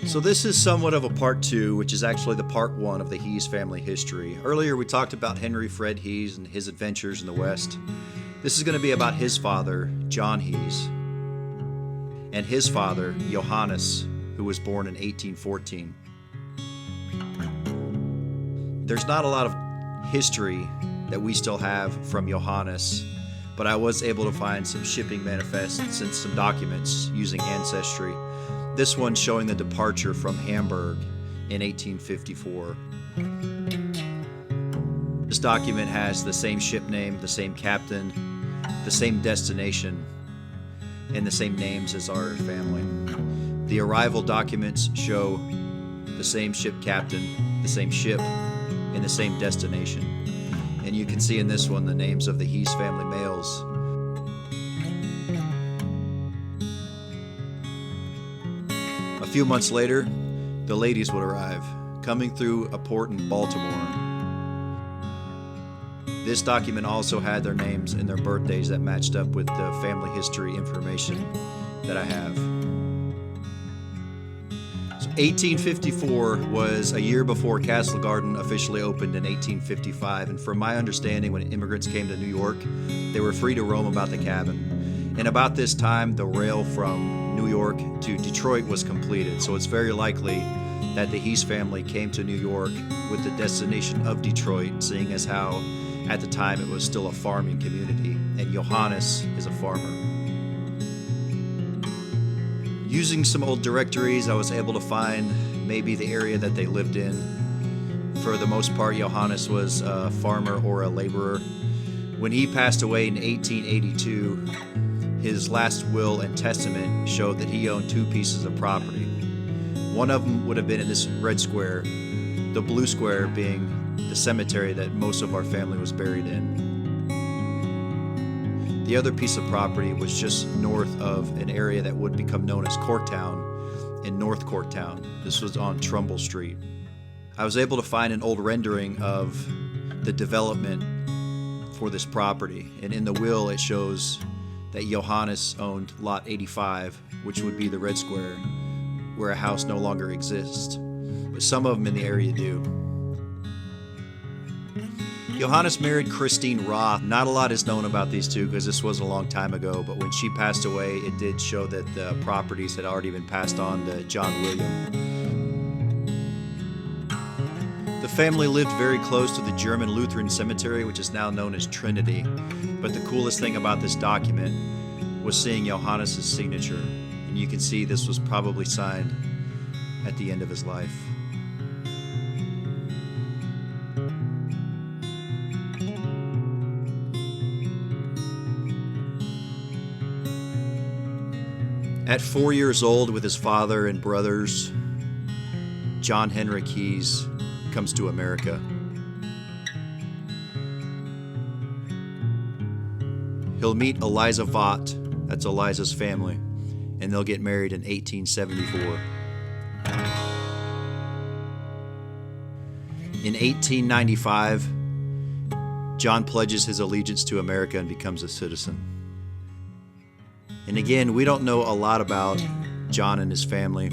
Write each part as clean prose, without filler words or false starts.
So this is somewhat of a part two, which is actually the part one of the Hees family history. Earlier we talked about Henry Fred Hees and his adventures in the West. This is going to be about his father, John Hees, and his father, Johannes, who was born in 1814. There's not a lot of history that we still have from Johannes, but I was able to find some shipping manifests and some documents using Ancestry. This one showing the departure from Hamburg in 1854. This document has the same ship name, the same captain, the same destination, and the same names as our family. The arrival documents show the same ship captain, the same ship, and the same destination. And you can see in this one the names of the Hees family males. A few months later, the ladies would arrive, coming through a port in Baltimore. This document also had their names and their birthdays that matched up with the family history information that I have. So 1854 was a year before Castle Garden officially opened in 1855, and from my understanding, when immigrants came to New York, they were free to roam about the cabin. And about this time, the rail from New York to Detroit was completed, so it's very likely that the Hees family came to New York with the destination of Detroit, seeing as how at the time it was still a farming community, and Johannes is a farmer. Using some old directories, I was able to find maybe the area that they lived in. For the most part, Johannes was a farmer or a laborer. When he passed away in 1882, his last will and testament showed that he owned two pieces of property. One of them would have been in this red square, the blue square being the cemetery that most of our family was buried in. The other piece of property was just north of an area that would become known as Corktown in North Corktown. This was on Trumbull Street. I was able to find an old rendering of the development for this property, and in the will it shows that Johannes owned lot 85, which would be the red square, where a house no longer exists, but some of them in the area do. Johannes married Christine Roth. Not a lot is known about these two because this was a long time ago, but when she passed away, it did show that the properties had already been passed on to John William. The family lived very close to the German Lutheran cemetery, which is now known as Trinity. But the coolest thing about this document was seeing Johannes' signature. And you can see this was probably signed at the end of his life. At 4 years old, with his father and brothers, John Henrik Hees comes to America. He'll meet Eliza Vaught, that's Eliza's family, and they'll get married in 1874. In 1895, John pledges his allegiance to America and becomes a citizen. And again, we don't know a lot about John and his family,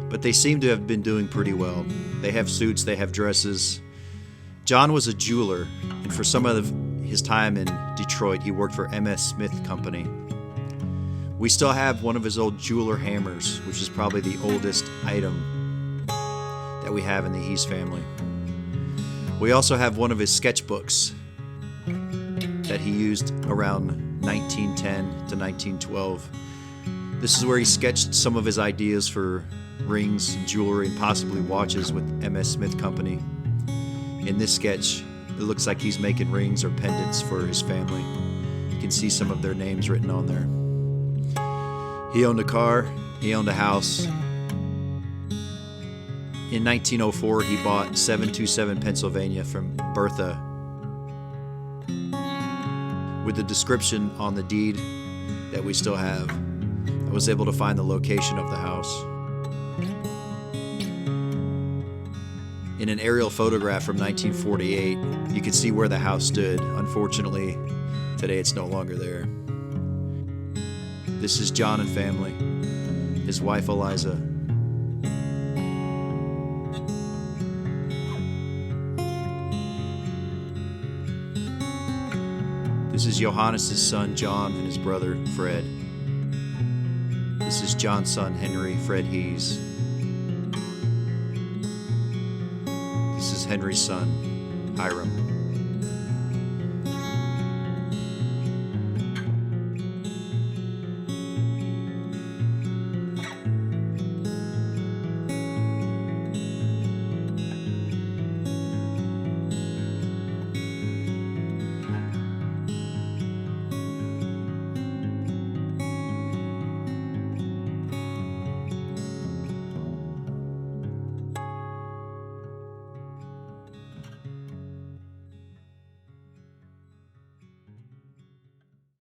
but they seem to have been doing pretty well. They have suits, they have dresses. John was a jeweler, and for some of his time in Detroit, he worked for M.S. Smith Company. We still have one of his old jeweler hammers, which is probably the oldest item that we have in the Hees family. We also have one of his sketchbooks that he used around 1910 to 1912. This is where he sketched some of his ideas for rings, jewelry, and possibly watches with M.S. Smith Company. In this sketch, it looks like he's making rings or pendants for his family. You can see some of their names written on there. He owned a car, he owned a house. In 1904, he bought 727 Pennsylvania from Bertha, with the description on the deed that we still have. I was able to find the location of the house. In an aerial photograph from 1948, you can see where the house stood. Unfortunately, today it's no longer there. This is John and family, his wife Eliza, This is Johannes' son, John, and his brother, Fred. This is John's son, Henry, Fred Hees. This is Henry's son, Hiram.